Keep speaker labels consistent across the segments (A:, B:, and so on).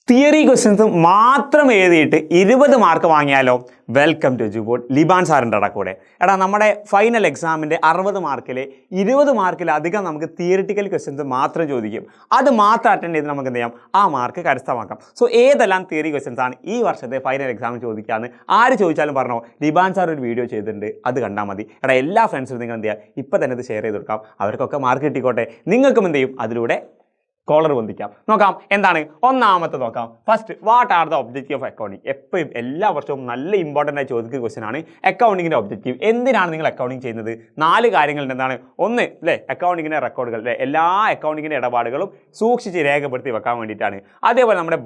A: Theory questions മാത്രം എഴുതിയിട്ട് 20 mark വാങ്ങിയാലോ? Welcome to Eduboard. ലിബാൻ സാറിൻ്റെ കൂടെ. നമ്മുടെ ഫൈനൽ എക്സാമിൻ്റെ 60 മാർക്കിൽ 20 മാർക്കിലധികം നമുക്ക് തിയറിറ്റിക്കൽ ക്വസ്റ്റ്യൻസ് മാത്രം ചോദിക്കും. അത് മാത്രം അറ്റൻഡ് ചെയ്ത് നമുക്ക് എന്ത് ചെയ്യാം? ആ മാർക്ക് കരസ്ഥമാക്കാം. സോ ഏതെല്ലാം തിയറി ക്വസ്റ്റ്യൻസ് ആണ് ഈ വർഷത്തെ ഫൈനൽ എക്സാമിൽ ചോദിക്കാമെന്ന് ആര് ചോദിച്ചാലും പറഞ്ഞോ, ലിബാൻ സാർ ഒരു വീഡിയോ ചെയ്തിട്ടുണ്ട്, അത് കണ്ടാൽ മതി. എല്ലാ ഫ്രണ്ട്സിനും നിങ്ങൾ എന്ത് ചെയ്യുക, ഇപ്പം തന്നെ ഇത് ഷെയർ ചെയ്ത് കൊടുക്കാം. അവർക്കൊക്കെ മാർക്ക് കിട്ടിക്കോട്ടെ. നിങ്ങൾക്കും എന്ത് ചെയ്യും, അതിലൂടെ കോളർ പൊന്തിക്കാം. നോക്കാം എന്താണ് ഒന്നാമത്തെ നോക്കാം. First, what are the objective of accounting? എപ്പോഴും എല്ലാ വർഷവും നല്ല ഇമ്പോർട്ടൻ്റ് ആയി ചോദിക്കുന്ന ക്വസ്റ്റ്യൻ ആണ് അക്കൗണ്ടിങ്ങിൻ്റെ ഒബ്ജക്റ്റീവ്. എന്തിനാണ് നിങ്ങൾ അക്കൗണ്ടിങ് ചെയ്യുന്നത്? 4 കാര്യങ്ങളുണ്ട്. എന്താണ്? ഒന്ന്, അല്ലേ, അക്കൗണ്ടിങ്ങിൻ്റെ റെക്കോർഡുകൾ, അല്ലേ, എല്ലാ അക്കൗണ്ടിങ്ങിൻ്റെ ഇടപാടുകളും സൂക്ഷിച്ച് രേഖപ്പെടുത്തി വെക്കാൻ വേണ്ടിയിട്ടാണ്. അതേപോലെ നമ്മുടെ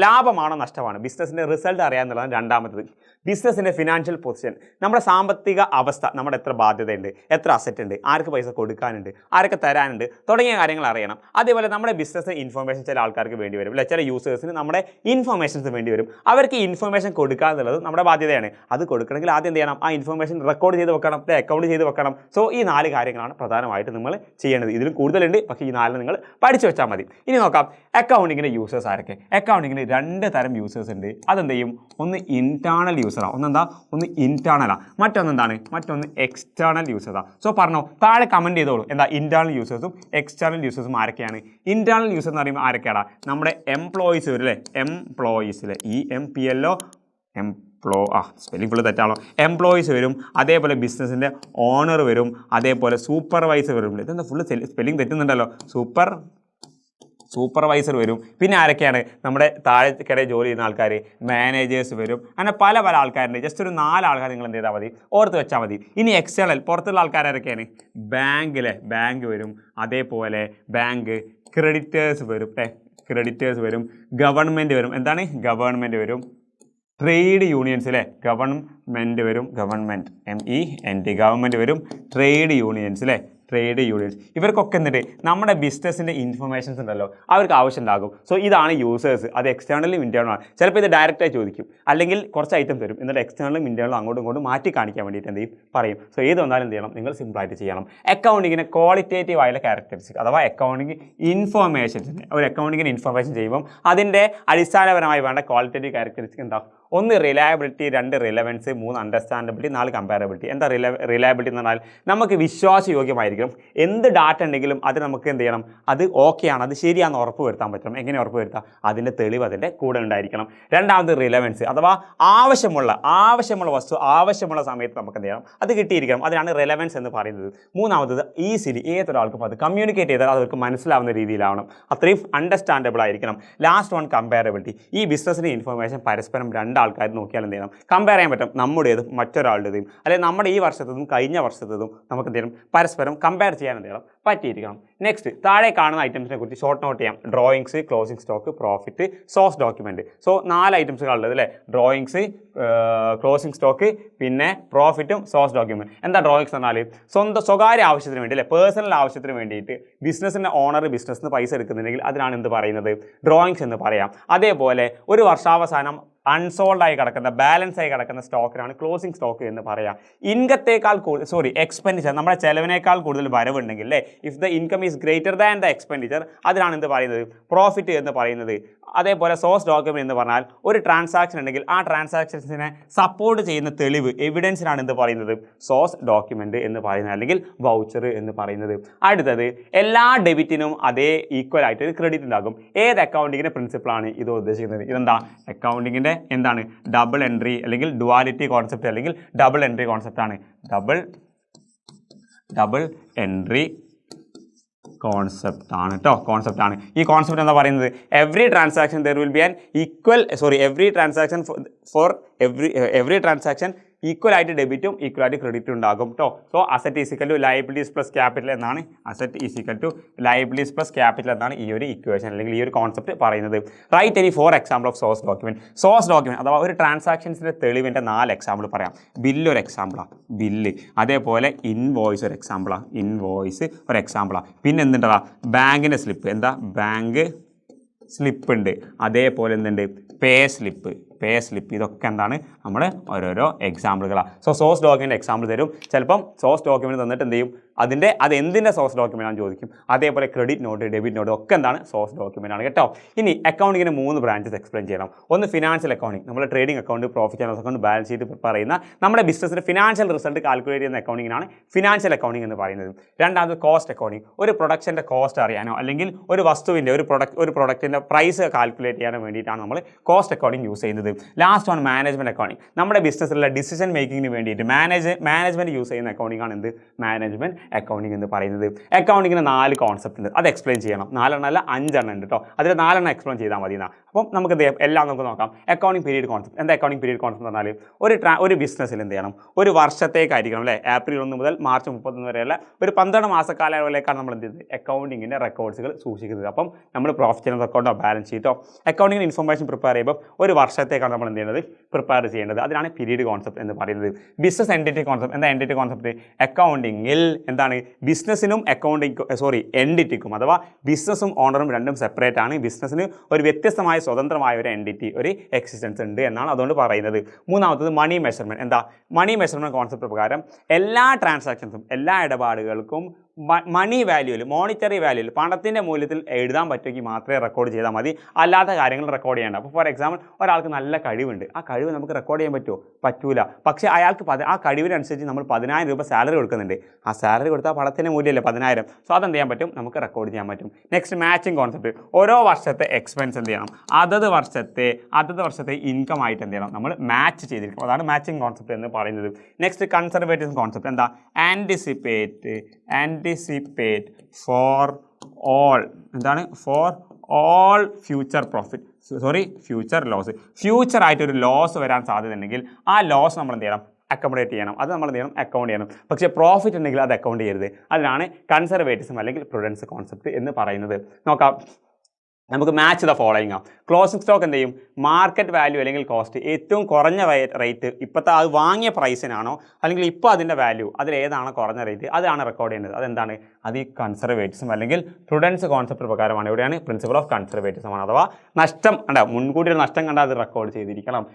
A: ലാഭമാണോ നഷ്ടമാണോ, ബിസിനസ്സിൻ്റെ റിസൾട്ട് അറിയാമെന്നുള്ളതാണ് രണ്ടാമത്തത്. ബിസിനസ്സിൻ്റെ ഫിനാൻഷ്യൽ പൊസിഷൻ, നമ്മുടെ സാമ്പത്തിക അവസ്ഥ, നമ്മുടെ എത്ര ബാധ്യതയുണ്ട്, എത്ര അസറ്റ് ഉണ്ട്, ആർക്ക് പൈസ കൊടുക്കാനുണ്ട്, ആരൊക്കെ തരാനുണ്ട്, തുടങ്ങിയ കാര്യങ്ങൾ അറിയണം. അതേപോലെ നമ്മുടെ ബിസിനസ് ഇൻഫർമേഷൻ ചില ആൾക്കാർക്ക് വേണ്ടി വരും, അല്ലെ, ചില യൂസേഴ്സിന് നമ്മുടെ ഇൻഫർമേഷൻസ് വേണ്ടി വരും. അവർക്ക് ഇൻഫർമേഷൻ കൊടുക്കുക എന്നുള്ളത് നമ്മുടെ ബാധ്യതയാണ്. അത് കൊടുക്കണമെങ്കിൽ ആദ്യം എന്ത് ചെയ്യണം? ആ ഇൻഫർമേഷൻ റെക്കോർഡ് ചെയ്ത് വെക്കണം, അക്കൗണ്ട് ചെയ്ത് വെക്കണം. സോ ഈ 4 കാര്യങ്ങളാണ് പ്രധാനമായിട്ട് നമ്മൾ ചെയ്യേണ്ടത്. ഇതിലും കൂടുതലുണ്ട്, പക്ഷേ ഈ 4 നിങ്ങൾ പഠിച്ചു വെച്ചാൽ മതി. ഇനി നോക്കാം അക്കൗണ്ടിങ്ങിൻ്റെ യൂസേഴ്സ് ആരൊക്കെ. അക്കൗണ്ടിങ്ങിന് 2 തരം യൂസേഴ്സ് ഉണ്ട്. അതെന്ത് ചെയ്യും? ഒന്ന് ഇന്റേണൽ യൂസറാണ്, ഒന്ന് ഇന്റേണലാണ്, മറ്റൊന്ന് എക്സ്റ്റേണൽ യൂസേഴ്സാണ്. സോ പറഞ്ഞോ, താഴെ കമൻറ്റ് ചെയ്തോളൂ. എന്താ ഇന്റേണൽ യൂസേഴ്സും എക്സ്റ്റേണൽ യൂസേഴ്സും ആരൊക്കെയാണ്? ഇന്റേണൽ യൂസർ എന്ന് പറയുമ്പോൾ ആരൊക്കെയാണ്? നമ്മുടെ എംപ്ലോയീസ് വരും, അല്ലേ, എംപ്ലോയീസിലെ EMPLO സ്പെല്ലിംഗ് ഫുള്ള് തെറ്റാണോ? എംപ്ലോയീസ് വരും. അതേപോലെ ബിസിനസ്സിൻ്റെ ഓണർ വരും. അതേപോലെ സൂപ്പർവൈസർ വരും. ഇതെന്താ ഫുള്ള് സ്പെല്ലിംഗ് തെറ്റുന്നുണ്ടല്ലോ? സൂപ്പർവൈസർ വരും. പിന്നെ ആരൊക്കെയാണ്? നമ്മുടെ താഴെക്കിടെ ജോലി ചെയ്യുന്ന ആൾക്കാർ, മാനേജേഴ്സ് വരും. അങ്ങനെ പല ആൾക്കാരുണ്ട്. ജസ്റ്റ് ഒരു 4 ആൾക്കാർ നിങ്ങൾ എന്ത് ചെയ്താൽ മതി, ഓർത്ത് വെച്ചാൽ മതി. ഇനി എക്സ്റ്റേണൽ, പുറത്തുള്ള ആൾക്കാർ ആരൊക്കെയാണ്? ബാങ്ക് വരും. അതേപോലെ ബാങ്ക് ക്രെഡിറ്റേഴ്സ് വരും. ഗവൺമെൻറ് വരും. എന്താണ്? ഗവൺമെൻറ് വരും. ട്രേഡ് യൂണിയൻസ്, അല്ലേ, ഗവൺമെൻറ് വരും. ഗവൺമെൻറ് വരും. ട്രേഡ് യൂണിയൻസ്, അല്ലേ, ട്രേഡ് യൂണിയൻസ്. ഇവർക്കൊക്കെ എന്നിട്ട് നമ്മുടെ ബിസിനസ്സിൻ്റെ ഇൻഫർമേഷൻസ് ഉണ്ടല്ലോ, അവർക്ക് ആവശ്യമുണ്ടാകും. സോ ഇതാണ് യൂസേഴ്സ്. അത് എക്സ്റ്റേണലും ഇൻറ്റേണലാണ്. ചിലപ്പോൾ ഇത് ഡയറക്റ്റായി ചോദിക്കും, അല്ലെങ്കിൽ കുറച്ച് ഐറ്റം തരും, എന്നിട്ട് എക്സ്റ്റേണലും ഇൻറ്റേണലും അങ്ങോട്ടും ഇങ്ങോട്ടും മാറ്റി കാണിക്കാൻ വേണ്ടിയിട്ട് എന്ത് ചെയ്യും, പറയും. സോ ഏത് വന്നാലും എന്ത് ചെയ്യണം, നിങ്ങൾ സിമ്പിളായിട്ട് ചെയ്യണം. അക്കൗണ്ടിങ്ങിന് ക്വാളിറ്റേറ്റീവ് ആയുള്ള ക്യാരക്ടറിസ്റ്റിക്സ്, അഥവാ അക്കൗണ്ടിങ് ഇൻഫർമേഷൻസിന്, ഒരു അക്കൗണ്ടിങ്ങിന് ഇൻഫർമേഷൻ ചെയ്യുമ്പം അതിൻ്റെ അടിസ്ഥാനപരമായി വേണ്ട ക്വാളിറ്റേറ്റീവ് ക്യാരക്ടറിസ്റ്റിക്സ് എന്താ? 1 റിലയബിലിറ്റി, 2 റിലവൻസ്, 3 അണ്ടർസ്റ്റാൻഡബിലിറ്റി, 4 കമ്പാരബിലിറ്റി. എന്താ റിലയബിലിറ്റി എന്ന് പറഞ്ഞാൽ നമുക്ക് വിശ്വാസയോഗ്യമായിരിക്കും. എന്ത് ഡാറ്റ ഉണ്ടെങ്കിലും അത് നമുക്ക് എന്ത് ചെയ്യണം, അത് ഓക്കെയാണ്, അത് ശരിയാണെന്ന് ഉറപ്പ് വരുത്താൻ പറ്റണം. എങ്ങനെ ഉറപ്പ് വരുത്താം? അതിൻ്റെ തെളിവ് അതിൻ്റെ കൂടെ ഉണ്ടായിരിക്കണം. രണ്ടാമത് റിലവൻസ്, അഥവാ ആവശ്യമുള്ള വസ്തു ആവശ്യമുള്ള സമയത്ത് നമുക്ക് എന്ത് ചെയ്യണം, അത് കിട്ടിയിരിക്കണം. അതിനാണ് റിലവൻസ് എന്ന് പറയുന്നത്. മൂന്നാമത്തത് ഈസിലി, ഏതൊരാൾക്കും അത് കമ്മ്യൂണിക്കേറ്റ് ചെയ്താൽ അവർക്ക് മനസ്സിലാവുന്ന രീതിയിലാവണം, അത്രയും അണ്ടർസ്റ്റാൻഡബിൾ ആയിരിക്കണം. Last one comparability. ഈ ബിസിനസ്സിൻ്റെ ഇൻഫർമേഷൻ പരസ്പരം 2 ആൾക്കാർ നോക്കിയാൽ എന്ത് ചെയ്യണം, കമ്പയർ ചെയ്യാൻ പറ്റും. നമ്മുടേതും മറ്റൊരാളുടേതും, അല്ലെങ്കിൽ നമ്മുടെ ഈ വർഷത്തേതും കഴിഞ്ഞ വർഷത്തേതും നമുക്ക് എന്ത് ചെയ്യണം, പരസ്പരം കമ്പയർ ചെയ്യാൻ എന്ത് ചെയ്യണം, പറ്റിയിരിക്കണം. നെക്സ്റ്റ്, താഴെ കാണുന്ന ഐറ്റംസിനെ കുറിച്ച് ഷോർട്ട് നോട്ട് ചെയ്യാം. Drawings, closing stock, profit, source document. So 4 ഐറ്റംസുകളുള്ളത്, അല്ലേ, ഡ്രോയിങ്സ്, ക്ലോസിംഗ് സ്റ്റോക്ക്, പിന്നെ പ്രോഫിറ്റും സോഴ്സ് ഡോക്യുമെൻറ്റ്. എന്താ ഡ്രോയിങ്സ് എന്ന് പറഞ്ഞാൽ സ്വകാര്യ ആവശ്യത്തിന് വേണ്ടി, അല്ലേ, പേഴ്സണൽ ആവശ്യത്തിന് വേണ്ടിയിട്ട് ബിസിനസ്സിൻ്റെ ഓണർ ബിസിനസ്സിന് പൈസ എടുക്കുന്നുണ്ടെങ്കിൽ അതിനാണ് എന്ത് പറയുന്നത്, ഡ്രോയിങ്സ് എന്ന് പറയാം. അതേപോലെ ഒരു വർഷാവസാനം അൺസോൾഡ് ആയി കിടക്കുന്ന, ബാലൻസ് ആയി കിടക്കുന്ന സ്റ്റോക്കിനാണ് ക്ലോസിംഗ് സ്റ്റോക്ക് എന്ന് പറയാം. എക്സ്പെൻഡിച്ചർ, നമ്മുടെ ചെലവിനേക്കാൾ കൂടുതൽ വരവുണ്ടെങ്കിൽ, അല്ലേ, if the income is greater than the expenditure, അതിനാണ് എന്ത് പറയുന്നത്, പ്രോഫിറ്റ് എന്ന് പറയുന്നത്. അതേപോലെ സോഴ്സ് ഡോക്യുമെന്റ് എന്ന് പറഞ്ഞാൽ ഒരു ട്രാൻസാക്ഷൻ ഉണ്ടെങ്കിൽ ആ ട്രാൻസാക്ഷൻസിനെ സപ്പോർട്ട് ചെയ്യുന്ന തെളിവ്, എവിഡൻസിനാണ് എന്ത് പറയുന്നത്, സോഴ്സ് ഡോക്യുമെന്റ് എന്ന് പറയുന്നത്, അല്ലെങ്കിൽ വൗച്ചർ എന്ന് പറയുന്നത്. അടുത്തത്, എല്ലാ ഡെബിറ്റിനും അതേ ഈക്വൽ ആയിട്ട് ഒരു ക്രെഡിറ്റ് ഉണ്ടാകും. ഏത് അക്കൗണ്ടിങ്ങിൻ്റെ പ്രിൻസിപ്പിളാണ് ഇത് ഉദ്ദേശിക്കുന്നത്? ഇതെന്താ അക്കൗണ്ടിങ്ങിൻ്റെ എന്താണ്, ഡബിൾ എൻട്രി, അല്ലെങ്കിൽ ഡുവാലിറ്റി കോൺസെപ്റ്റ്, അല്ലെങ്കിൽ ഡബിൾ എൻട്രി കോൺസെപ്റ്റ് ആണ്. ഡബിൾ എൻട്രി കോൺസെപ്റ്റ് ആണ് കേട്ടോ, കോൺസെപ്റ്റ് ആണ്. ഈ കോൺസെപ്റ്റ് എന്താ പറയുന്നത്, എവറി ട്രാൻസാക്ഷൻ ഈക്വൽ ആയിട്ട് ഡെബിറ്റും ഈക്വൽ ആയിട്ട് ക്രെഡിറ്റും ഉണ്ടാകും കേട്ടോ. So asset is equal to liabilities plus capital എന്നാണ്, ഈ ഒരു ഇക്വേഷൻ, അല്ലെങ്കിൽ ഈ ഒരു കോൺസെപ്റ്റ് പറയുന്നത്. Right any 4 example of source document, അഥവാ ഒരു ട്രാൻസാക്ഷൻസിൻ്റെ തെളിവിൻ്റെ 4 എക്സാമ്പിൾ പറയാം. ബില്ല് ഒരു എക്സാമ്പിളാണ്, ബില്ല്. അതേപോലെ ഇൻവോയ്സ് ഒരു എക്സാമ്പിളാണ്. പിന്നെ എന്തുണ്ടാ, ബാങ്കിൻ്റെ സ്ലിപ്പ്, എന്താ, ബാങ്ക് സ്ലിപ്പ് ഉണ്ട്. അതേപോലെ എന്തുണ്ട്, പേ പേ സ്ലിപ്പ്, ഇതൊക്കെ എന്താണ് നമ്മുടെ ഓരോരോ എക്സാമ്പിളുകളാണ്. സോഴ്സ് ഡോക്യുമെൻ്റ് എക്സാമ്പിൾ തരും. ചിലപ്പം സോഴ്സ് ഡോക്യുമെൻറ്റ് തന്നിട്ട് എന്ത് ചെയ്യും, അത് എന്തിൻ്റെ സോഴ്സ് ഡോക്യുമെൻ്റ് ആണെന്ന് ചോദിക്കും. അതേപോലെ ക്രെഡിറ്റ് നോട്ട്, ഡെബിറ്റ് നോട്ട് ഒക്കെ എന്താണ് സോഴ്സ് ഡോക്യുമെൻ്റ് ആണ് കേട്ടോ. ഇനി അക്കൗണ്ടിങ്ങിന് 3 ബ്രാഞ്ചസ് എക്സ്പ്ലെയിൻ ചെയ്യണം. ഒന്ന് ഫിനാൻഷ്യൽ അക്കൗണ്ടിങ്, നമ്മുടെ trading account, profit and loss account, balance sheet prepare ചെയ്യുന്ന നമ്മുടെ ബിസിനസ്സിൻ്റെ ഫിനാൻഷ്യൽ റിസൾട്ട് കാൽക്കുലേറ്റ് ചെയ്യുന്ന അക്കൗണ്ടിങ്ങിനാണ് ഫിനാൻഷ്യൽ അക്കൗണ്ടിങ് എന്ന് പറയുന്നത്. രണ്ടാമത് കോസ്റ്റ് അക്കൗണ്ടിങ്, ഒരു പ്രൊഡക്ഷൻ്റെ കോസ്റ്റ് അറിയാനോ അല്ലെങ്കിൽ ഒരു വസ്തുവിൻ്റെ ഒരു പ്രൊഡക്റ്റിൻ്റെ പ്രൈസ് കാൽക്കുലേറ്റ് ചെയ്യാനോ വേണ്ടിയിട്ടാണ് നമ്മൾ കോസ്റ്റ് അക്കൗണ്ടിങ് യൂസ് ചെയ്യുന്നത്. ലാസ്റ്റ് ആണ് മാനേജ്മെൻറ്റ് അക്കൗണ്ടിങ്, നമ്മുടെ ബിസിനസ്സിലുള്ള ഡിസിഷൻ മേക്കിങ്ങിന് വേണ്ടിയിട്ട് മാനേജ്മെൻറ്റ് യൂസ് ചെയ്യുന്ന അക്കൗണ്ടിങ് ആണ് എന്ത് മാനേജ്മെൻറ്റ് അക്കൗണ്ടിങ് എന്ന് പറയുന്നത്. അക്കൗണ്ടിങ്ങിന് 4 കോൺസെപ്റ്റ് ഉണ്ട്, അത് എക്സ്പ്ലെയിൻ ചെയ്യണം. 4 അല്ല 5 ഉണ്ട് കേട്ടോ. അതിൽ 4 എക്സ്പ്ലെയിൻ ചെയ്താൽ മതി എന്നാണ്. അപ്പം നമുക്ക് എല്ലാം നമുക്ക് നോക്കാം. അക്കൗണ്ടിങ് പീരീഡ് കോൺസെപ്റ്റ് എന്താ? അക്കൗണ്ടിങ് പീരീഡ് കോൺസെപ്റ്റ് എന്ന് പറഞ്ഞാൽ ഒരു ബിസിനസ്സിൽ എന്ത് ചെയ്യണം, ഒരു വർഷത്തേക്കായിരിക്കണം അല്ലേ, ഏപ്രിൽ 1 മുതൽ മാർച്ച് 31 വരെയുള്ള ഒരു 12 മാസക്കാലങ്ങളിലേക്കാണ് നമ്മൾ എന്ത് ചെയ്യുന്നത്, അക്കൗണ്ടിങ്ങിൻ്റെ റെക്കോർഡ്സുകൾ സൂക്ഷിക്കുന്നത്. അപ്പം നമ്മൾ പ്രോഫിറ്റ് ആൻഡ് അക്കൗണ്ടോ ബാലൻസ് ഷീറ്റോ അക്കൗണ്ടിങ്ങിന് ഇൻഫർമേഷൻ പ്രിപ്പയർ ചെയ്യുമ്പോൾ ഒരു വർഷത്തേക്കാണ് നമ്മൾ എന്ത് ചെയ്യുന്നത്, പ്രിപ്പയർ ചെയ്യേണ്ടത്. അതിനാണ് പീരീഡ് കോൺസെപ്റ്റ് എന്ന് പറയുന്നത്. ബിസിനസ് എൻറ്റിറ്റി കോൺസെപ്റ്റ് എന്താ? എൻറ്റിറ്റി കോൺസെപ്റ്റ് അക്കൗണ്ടിങ്ങിൽ എന്താണ്, ബിസിനസ്സിനും എൻറ്റിറ്റിക്കും അഥവാ ബിസിനസ്സും ഓണറും രണ്ടും സെപ്പറേറ്റ് ആണ്. ബിസിനസ്സിന് ഒരു വ്യത്യസ്തമായ സ്വതന്ത്രമായ ഒരു എൻറ്റിറ്റി, ഒരു എക്സിസ്റ്റൻസ് ഉണ്ട് എന്നാണ് അതുകൊണ്ട് പറയുന്നത്. മൂന്നാമത്തത് മണി മെഷർമെൻറ്റ്. എന്താ മണി മെഷർമെൻറ്റ് കോൺസെപ്റ്റ് പ്രകാരം എല്ലാ ട്രാൻസാക്ഷൻസും എല്ലാ ഇടപാടുകൾക്കും മണി വാല്യൂവിൽ, മോണിറ്ററി വാല്യൂവിൽ, പണത്തിൻ്റെ മൂല്യത്തിൽ എഴുതാൻ പറ്റുമെങ്കിൽ മാത്രമേ റെക്കോർഡ് ചെയ്താൽ മതി, അല്ലാത്ത കാര്യങ്ങൾ റെക്കോർഡ് ചെയ്യേണ്ട. അപ്പോൾ ഫോർ എക്സാമ്പിൾ ഒരാൾക്ക് നല്ല കഴിവുണ്ട്, ആ കഴിവ് നമുക്ക് റെക്കോർഡ് ചെയ്യാൻ പറ്റുമോ? പറ്റൂല. പക്ഷേ അയാൾക്ക് ആ കഴിവിനനുസരിച്ച് നമ്മൾ 10,000 രൂപ സാലറി കൊടുക്കുന്നുണ്ട്. ആ സാലറി കൊടുത്താൽ പണത്തിൻ്റെ മൂല്യമല്ലേ 10,000. സോ അതെന്ത് ചെയ്യാൻ പറ്റും, നമുക്ക് റെക്കോർഡ് ചെയ്യാൻ പറ്റും. നെക്സ്റ്റ് മാച്ചിങ് കോൺസെപ്റ്റ്, ഓരോ വർഷത്തെ എക്സ്പെൻസ് എന്ത് ചെയ്യണം, അതത് വർഷത്തെ ഇൻകം ആയിട്ട് എന്ത് ചെയ്യണം, നമ്മൾ മാച്ച് ചെയ്തിരിക്കും. അതാണ് മാച്ചിങ് കോൺസെപ്റ്റ് എന്ന് പറയുന്നത്. നെക്സ്റ്റ് കൺസർവേറ്റീവ് കോൺസെപ്റ്റ് എന്താ? ആൻറ്റിസിപ്പേറ്റ് ഫോർ ഓൾ, എന്താണ്? For all future future loss. ഫ്യൂച്ചറായിട്ടൊരു ലോസ് വരാൻ സാധ്യത ഉണ്ടെങ്കിൽ ആ ലോസ് നമ്മൾ എന്ത് ചെയ്യണം, അക്കോമഡേറ്റ് ചെയ്യണം. അത് നമ്മൾ എന്ത് ചെയ്യണം, അക്കൗണ്ട് ചെയ്യണം. പക്ഷേ പ്രോഫിറ്റ് ഉണ്ടെങ്കിൽ അത് അക്കൗണ്ട് ചെയ്യരുത്. അതിനാണ് കൺസർവേറ്റിസം അല്ലെങ്കിൽ പ്രുഡൻസ് കോൺസെപ്റ്റ് എന്ന് പറയുന്നത്. നോക്കാം, നമുക്ക് മാച്ച് ദ ഫോളോയിങ് ആണ്. ക്ലോസിംഗ് സ്റ്റോക്ക് എന്ത് ചെയ്യും, മാർക്കറ്റ് വാല്യൂ അല്ലെങ്കിൽ കോസ്റ്റ് ഏറ്റവും കുറഞ്ഞ റേറ്റ് ഇപ്പോഴത്തെ അത് വാങ്ങിയ പ്രൈസിനാണോ അല്ലെങ്കിൽ ഇപ്പോൾ അതിൻ്റെ വാല്യൂ അതിലേതാണോ കുറഞ്ഞ റേറ്റ്, അതാണ് റെക്കോർഡ് ചെയ്യുന്നത്. അതെന്താണ്, അത് ഈ കൺസർവേറ്റിസം അല്ലെങ്കിൽ പ്രുഡൻസ് കോൺസെപ്റ്റ് പ്രകാരമാണ്. ഇവിടെയാണ് പ്രിൻസിപ്പൾ ഓഫ് കൺസർവേറ്റിസം ആണ്. അഥവാ നഷ്ടം മുൻകൂട്ടി ഒരു നഷ്ടം കണ്ടാൽ അത് റെക്കോർഡ് ചെയ്തിരിക്കണം.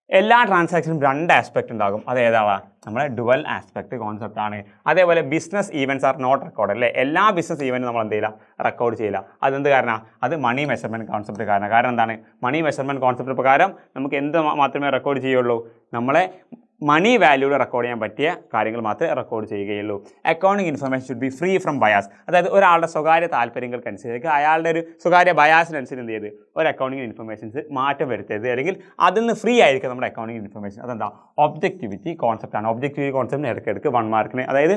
A: എല്ലാ ട്രാൻസാക്ഷനും 2 ആസ്പെക്റ്റ് ഉണ്ടാകും. അത് ഏതാണ്, നമ്മുടെ ഡുവൽ ആസ്പെക്റ്റ് കോൺസെപ്റ്റ് ആണ്. അതേപോലെ business events are not record അല്ലേ, എല്ലാ ബിസിനസ് ഈവൻറ്റും നമ്മൾ എന്ത് ചെയ്യില്ല, റെക്കോർഡ് ചെയ്യില്ല. അതെന്ത് കാരണം, അത് മണി മെഷർമെൻറ്റ് കോൺസെപ്റ്റ് കാരണം എന്താണ്, മണി മെഷർമെൻറ്റ് കോൺസെപ്റ്റ് പ്രകാരം നമുക്ക് എന്ത് മാത്രമേ റെക്കോർഡ് ചെയ്യുള്ളൂ, നമ്മളെ മണി വാല്യൂടെ റെക്കോർഡ് ചെയ്യാൻ പറ്റിയ കാര്യങ്ങൾ മാത്രമേ റെക്കോർഡ് ചെയ്യുകയുള്ളൂ. Accounting information should be free from bias. അതായത് ഒരാളുടെ സ്വകാര്യ താല്പര്യങ്ങൾക്കനുസരിച്ച് അയാളുടെ ഒരു സ്വകാര്യ ബയാസിനനുസരിച്ച് എന്ത് ചെയ്ത് ഒരു അക്കൗണ്ടിങ് ഇൻഫർമേഷൻസ് മാറ്റം വരുത്തരുത്, അല്ലെങ്കിൽ അതിൽ നിന്ന് ഫ്രീ ആയിരിക്കും നമ്മുടെ അക്കൗണ്ടിങ് ഇൻഫർമേഷൻ. അതെന്താ, ഒബ്ജക്റ്റിവിറ്റി കോൺസെപ്റ്റാണ്. ഒബ്ജക്റ്റിവിറ്റി കോൺസെപ്റ്റിന് ഇടയ്ക്ക് 1 മാർക്കിന്, അതായത്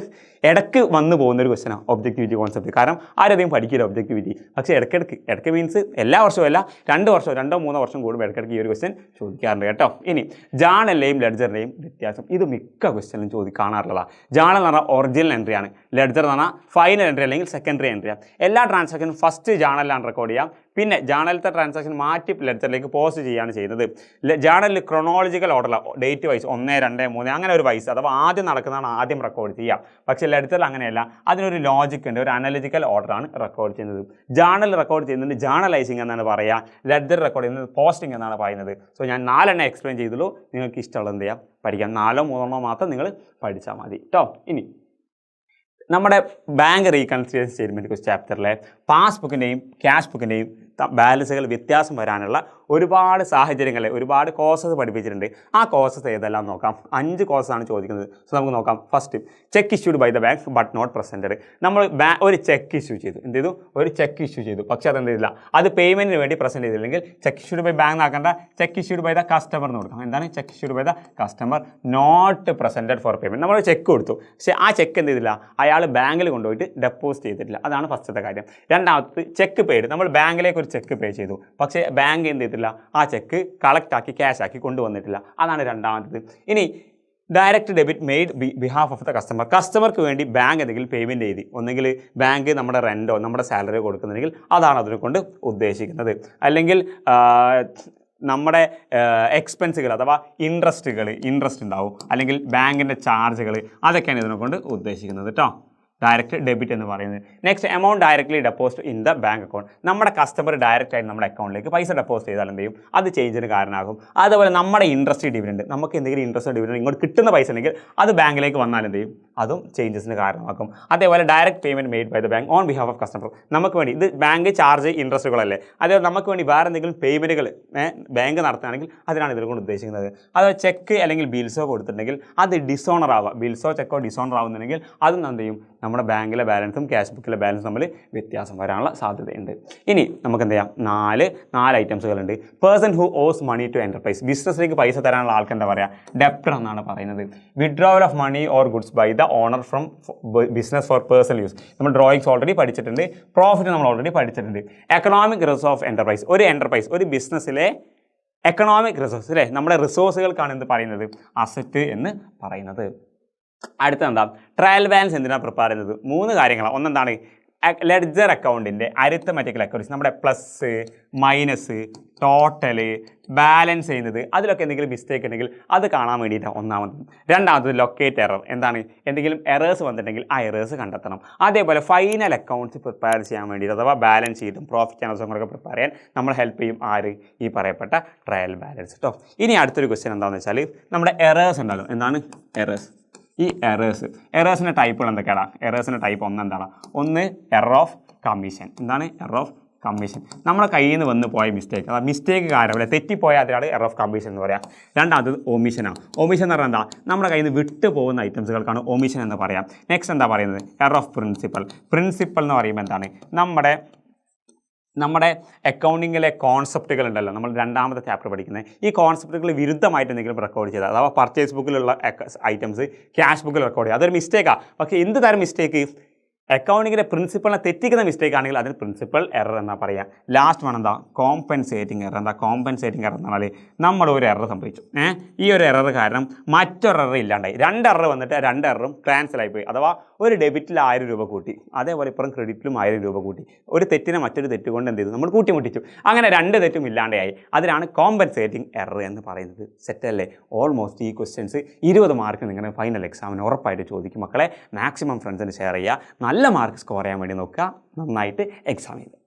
A: ഇടയ്ക്ക് വന്നു പോകുന്നൊരു ക്വസ്റ്റനാണ് ഒബ്ജക്റ്റിവിറ്റി കോൺസെപ്റ്റ്. കാരണം ആരധികം പഠിക്കില്ല ഒബ്ജക്റ്റിവിറ്റി. പക്ഷേ ഇടയ്ക്ക് മീൻസ് എല്ലാ വർഷവും അല്ല, 2 വർഷം 2-3 വർഷം കൂടുമ്പോൾ ഇടയ്ക്കിടയ്ക്ക് ഈ ഒരു ക്വസ്റ്റൻ ചോദിക്കാറുണ്ട് കേട്ടോ. ഇനി ജേണലിലെയും ലെഡ്ജറിലെയും വ്യത്യാസം, ഇത് മിക്ക ക്വസ്റ്റനിലും കാണാറുള്ളതാണ്. ജേണൽ എന്ന് പറഞ്ഞാൽ ഒറിജിനൽ എൻട്രി ആണ്, ലെഡ്ജർ എന്ന് പറഞ്ഞാൽ ഫൈനൽ എൻട്രി അല്ലെങ്കിൽ സെക്കൻഡറി എൻട്രിയാണ്. എല്ലാ ട്രാൻസാക്ഷനും ഫസ്റ്റ് ജേണലിലാണ് റെക്കോർഡ് ചെയ്യാം, പിന്നെ ജേണലിലത്തെ ട്രാൻസാക്ഷൻ മാറ്റി ലെഡ്ജറിലേക്ക് പോസ്റ്റ് ചെയ്യുകയാണ് ചെയ്യുന്നത്. ജേണലിൽ ക്രൊണോളജിക്കൽ ഓർഡറിലാണ്, ഡേറ്റ് വൈസ് 1, 2, 3 അങ്ങനെ ഒരു വൈസ്, അഥവാ ആദ്യം നടക്കുന്നതാണ് ആദ്യം റെക്കോർഡ് ചെയ്യുക. പക്ഷേ ലെഡ്ജറിൽ അങ്ങനെയല്ല, അതിനൊരു ലോജിക് ഉണ്ട്, ഒരു അനലിറ്റിക്കൽ ഓർഡറാണ് റെക്കോർഡ് ചെയ്യുന്നത്. ജേണൽ റെക്കോർഡ് ചെയ്യുന്നത് ജേണലൈസിങ് എന്നാണ് പറയുക, ലെഡ്ജർ റെക്കോർഡ് ചെയ്യുന്നത് പോസ്റ്റിംഗ് എന്നാണ് പറയുന്നത്. സോ ഞാൻ 4 എക്സ്പ്ലെയിൻ ചെയ്തുള്ളൂ, നിങ്ങൾക്ക് ഇഷ്ടമുള്ളത് എന്ത് ചെയ്യാം, പഠിക്കാം. 4-3 മാത്രം നിങ്ങൾ പഠിച്ചാൽ മതി കേട്ടോ. ഇനി നമ്മുടെ ബാങ്ക് റീകൺസിലിയേഷൻ സ്റ്റേറ്റ്മെൻറ്റ് ചാപ്റ്ററിലെ പാസ്ബുക്കിൻ്റെയും ക്യാഷ് ബുക്കിൻ്റെയും ബാലൻസുകൾ വ്യത്യാസം വരാനുള്ള ഒരുപാട് സാഹചര്യങ്ങളെ ഒരുപാട് കോഴ്സസ് പഠിപ്പിച്ചിട്ടുണ്ട്. ആ കോഴ്സസ് ഏതെല്ലാം നോക്കാം. 5 കോഴ്സാണ് ചോദിക്കുന്നത്. സോ നമുക്ക് നോക്കാം. First, cheque issued by the bank but not presented. നമ്മൾ ഒരു ചെക്ക് ഇഷ്യൂ ചെയ്തു, എന്ത് ചെയ്തു, ഒരു ചെക്ക് ഇഷ്യൂ ചെയ്തു, പക്ഷേ അതെന്ത് ചെയ്തില്ല, അത് പേയ്മെൻറ്റിന് വേണ്ടി പ്രസൻറ്റ് ചെയ്തില്ലെങ്കിൽ ചെക്ക് ഇഷ്യൂഡ് ബൈ ബാങ്ക് ആക്കേണ്ട, cheque issued by the customer എന്ന് കൊടുക്കാം. എന്താണ് cheque issued by the customer not presented for payment. നമ്മൾ ചെക്ക് കൊടുത്തു, പക്ഷേ ആ ചെക്ക് എന്ത് ചെയ്തില്ല, അയാൾ ബാങ്കിൽ കൊണ്ടുപോയിട്ട് ഡെപ്പോസിറ്റ് ചെയ്തിട്ടില്ല. അതാണ് ഫസ്റ്റത്തെ കാര്യം. രണ്ടാമത്, ചെക്ക് പെയ്ഡ്. നമ്മൾ ബാങ്കിലേക്ക് ഒരു ചെക്ക് പേ ചെയ്തു, പക്ഷേ ബാങ്ക് എന്ത് ചെയ്തിട്ടില്ല, ആ ചെക്ക് കളക്ട് ആക്കി ക്യാഷ് ആക്കി കൊണ്ടുവന്നിട്ടില്ല. അതാണ് രണ്ടാമത്തത്. ഇനി direct debit made behalf of the customer. കസ്റ്റമർക്ക് വേണ്ടി ബാങ്ക് എന്തെങ്കിലും പേയ്മെൻറ്റ് ചെയ്ത്, ഒന്നെങ്കിൽ ബാങ്ക് നമ്മുടെ റെൻറ്റോ നമ്മുടെ സാലറിയോ കൊടുക്കുന്നുണ്ടെങ്കിൽ അതാണ് അതിനെ കൊണ്ട് ഉദ്ദേശിക്കുന്നത്. അല്ലെങ്കിൽ നമ്മുടെ എക്സ്പെൻസുകൾ അഥവാ ഇൻട്രസ്റ്റ് ഉണ്ടാവും, അല്ലെങ്കിൽ ബാങ്കിൻ്റെ ചാർജുകൾ, അതൊക്കെയാണ് ഇതിനെ കൊണ്ട് ഉദ്ദേശിക്കുന്നത് കേട്ടോ. ഡയറക്റ്റ് ഡെബിറ്റ് എന്ന് പറയുന്നത്. Next amount directly deposit in the bank account. നമ്മുടെ കസ്റ്റമർ ഡയറക്റ്റ് ആയിട്ട് നമ്മുടെ അക്കൗണ്ടിലേക്ക് പൈസ ഡെപ്പോസിറ്റ് ചെയ്താൽ എന്ത് ചെയ്യും, അത് ചേഞ്ചിന് കാരണമാകും. അതുപോലെ നമ്മുടെ ഇൻട്രസ്റ്റ് ഡിവിഡൻഡ്, നമുക്ക് എന്തെങ്കിലും ഇൻട്രസ്റ്റ് ഡിവിഡൻഡ് ഇങ്ങോട്ട് കിട്ടുന്ന പൈസ ഉണ്ടെങ്കിൽ അത് ബാങ്കിലേക്ക് വന്നാൽ എന്ത് ചെയ്യും, അതും ചേഞ്ചസിന് കാരണമാക്കും. അതേപോലെ direct payment made by the bank on behalf of customer. നമുക്ക് വേണ്ടി ഇത് ബാങ്ക് ചാർജ് ഇൻട്രസ്റ്റുകളല്ലേ, അതേപോലെ നമുക്ക് വേണ്ടി വേറെ എന്തെങ്കിലും പേയ്മെൻറ്റുകൾ ബാങ്ക് നടത്തുകയാണെങ്കിൽ അതിനാണ് ഇതിൽ കൊണ്ട് ഉദ്ദേശിക്കുന്നത്. അതുപോലെ ചെക്ക് അല്ലെങ്കിൽ ബിൽസോ കൊടുത്തിട്ടുണ്ടെങ്കിൽ അത് ഡിസോണർ ആവുക, ബിൽസോ ചെക്കോ ഡിസോണർ ആവുന്നുണ്ടെങ്കിൽ അതും എന്ത് ചെയ്യും, നമ്മുടെ ബാങ്കിലെ ബാലൻസും ക്യാഷ് ബുക്കിലെ ബാലൻസും തമ്മിൽ വ്യത്യാസം വരാനുള്ള സാധ്യതയുണ്ട്. ഇനി നമുക്ക് എന്ത് ചെയ്യാം, നാല് ഐറ്റംസുകളുണ്ട്. Person who owes money to enterprise, ബിസിനസ്സിലേക്ക് പൈസ തരാനുള്ള ആൾക്ക് എന്താ പറയുക, ഡെപ്റ്റർ എന്നാണ് പറയുന്നത്. Withdrawal of money or goods by the owner from business for personal use, നമ്മൾ ഡ്രോയിങ്സ് ഓൾറെഡി പഠിച്ചിട്ടുണ്ട്. പ്രോഫിറ്റ് നമ്മൾ ഓൾറെഡി പഠിച്ചിട്ടുണ്ട്. എക്കണോമിക് റിസോഴ്സ് ഓഫ് എൻ്റർപ്രൈസ്, ഒരു എൻ്റർപ്രൈസ് ഒരു ബിസിനസ്സിലെ എക്കണോമിക് റിസോഴ്സ് അല്ലേ, നമ്മുടെ റിസോഴ്സുകൾക്കാണ് എന്ത് പറയുന്നത്, അസറ്റ് എന്ന് പറയുന്നത്. അടുത്ത എന്താ, ട്രയൽ ബാലൻസ് എന്തിനാണ് പ്രിപ്പയർ ചെയ്യുന്നത്, 3 കാര്യങ്ങളാണ്. ഒന്നെന്താണ്, ലെഡ്ജർ അക്കൗണ്ടിൻ്റെ അരിത്തമെറ്റിക്കൽ അക്കൗണ്ട്സ്, നമ്മുടെ പ്ലസ് മൈനസ് ടോട്ടല് ബാലൻസ് ചെയ്യുന്നത്, അതിലൊക്കെ എന്തെങ്കിലും മിസ്റ്റേക്ക് ഉണ്ടെങ്കിൽ അത് കാണാൻ വേണ്ടിയിട്ടാണ് ഒന്നാമത്. രണ്ടാമത് ലൊക്കേറ്റ് എറർ, എന്താണ്, എന്തെങ്കിലും എറേഴ്സ് വന്നിട്ടുണ്ടെങ്കിൽ ആ എറേഴ്സ് കണ്ടെത്തണം. അതേപോലെ ഫൈനൽ അക്കൗണ്ട്സ് പ്രിപ്പയർ ചെയ്യാൻ വേണ്ടിയിട്ട്, അഥവാ ബാലൻസ് ഷീറ്റും പ്രോഫിറ്റ് ആൻഡ് ലോസ് ഒക്കെ പ്രിപ്പയർ ചെയ്യാൻ നമ്മൾ ഹെൽപ്പ് ചെയ്യും ആര്, ഈ പറയപ്പെട്ട ട്രയൽ ബാലൻസ് കേട്ടോ. ഇനി അടുത്തൊരു ക്വസ്റ്റ്യൻ എന്താണെന്ന് വെച്ചാൽ, നമ്മുടെ എറേഴ്സ് ഉണ്ടല്ലോ, എന്താണ് എറേഴ്സ്, ഈ എറേഴ്സിൻ്റെ ടൈപ്പുകൾ എന്തൊക്കെയാണ്, എറേഴ്സിൻ്റെ ടൈപ്പ് എന്താണ്, ഒന്ന് എറർ ഓഫ് കമ്മീഷൻ, എന്താണ് എറർ ഓഫ് കമ്മീഷൻ, നമ്മുടെ കയ്യിൽ നിന്ന് വന്ന് പോയ മിസ്റ്റേക്ക്, അതായത് മിസ്റ്റേക്ക് കാരണം തെറ്റിപ്പോയ അതിനാണ് എറർ ഓഫ് കമ്മീഷൻ എന്ന് പറയാം. രണ്ടാമത് ഒമിഷനാണ്. ഒമിഷൻ എന്ന് പറഞ്ഞാൽ എന്താ, നമ്മുടെ കയ്യിൽ നിന്ന് വിട്ടു പോകുന്ന ഐറ്റംസുകൾക്കാണ് ഒമിഷൻ എന്ന് പറയാം. നെക്സ്റ്റ് എന്താ പറയുന്നത്, എറർ ഓഫ് പ്രിൻസിപ്പൽ എന്ന് പറയുമ്പോൾ എന്താണ്, നമ്മുടെ അക്കൗണ്ടിങ്ങിലെ കോൺസെപ്റ്റുകൾ ഉണ്ടല്ലോ, നമ്മൾ രണ്ടാമത്തെ ചാപ്റ്റർ പഠിക്കുന്നത്, ഈ കോൺസെപ്റ്റുകൾ വിരുദ്ധമായിട്ട് എന്തെങ്കിലും റെക്കോർഡ് ചെയ്താൽ, അഥവാ പർച്ചേസ് ബുക്കിലുള്ള ഐറ്റംസ് ക്യാഷ് ബുക്കിൽ റെക്കോർഡ് ചെയ്യുക, അതൊരു മിസ്റ്റേക്കാണ്. പക്ഷേ എന്ത് തരം മിസ്റ്റേക്ക്, അക്കൗണ്ടിങ്ങിൻ്റെ പ്രിൻസിപ്പളിനെ തെറ്റിക്കുന്ന മിസ്റ്റേക്ക് ആണെങ്കിൽ അതിന് പ്രിൻസിപ്പൽ എറർ എന്നാണ് പറയുക. ലാസ്റ്റ് വൺ എന്താ, കോമ്പൻസേറ്റിംഗ് എറർ. എന്താ കോമ്പൻസേറ്റിംഗ് എറർ എന്ന് പറഞ്ഞാൽ, നമ്മൾ ഒരു എറർ സംഭവിച്ചു, ഈ ഒരു എറർ കാരണം മറ്റൊരു എറർ ഇല്ലാണ്ടായി, 2 എറർ വന്നിട്ട് 2 എററും ക്യാൻസൽ ആയിപ്പോയി. അഥവാ ഒരു ഡെബിറ്റിൽ 1000 രൂപ കൂട്ടി, അതേപോലെ ഇപ്പുറം ക്രെഡിറ്റിലും 1000 രൂപ കൂട്ടി, ഒരു തെറ്റിനെ മറ്റൊരു തെറ്റ് കൊണ്ട് എന്ത് ചെയ്തു, നമ്മൾ കൂട്ടിമുട്ടിച്ചു, അങ്ങനെ 2 തെറ്റും ഇല്ലാണ്ടായി. അതിനാണ് കോമ്പൻസേറ്റിംഗ് എറർ എന്ന് പറയുന്നത്. സെറ്റല്ലേ? ഓൾമോസ്റ്റ് ഈ ക്വസ്റ്റ്യൻസ് 20 മാർക്ക് നിങ്ങളുടെ ഫൈനൽ എക്സാമിന് ഉറപ്പായിട്ട് ചോദിക്കും. മക്കളെ മാക്സിമം ഫ്രണ്ട്സിന് ഷെയർ ചെയ്യുക, നല്ല മാർക്ക് സ്കോർ ചെയ്യാൻ വേണ്ടി നോക്കുക, നന്നായിട്ട് എക്സാം ചെയ്യുക.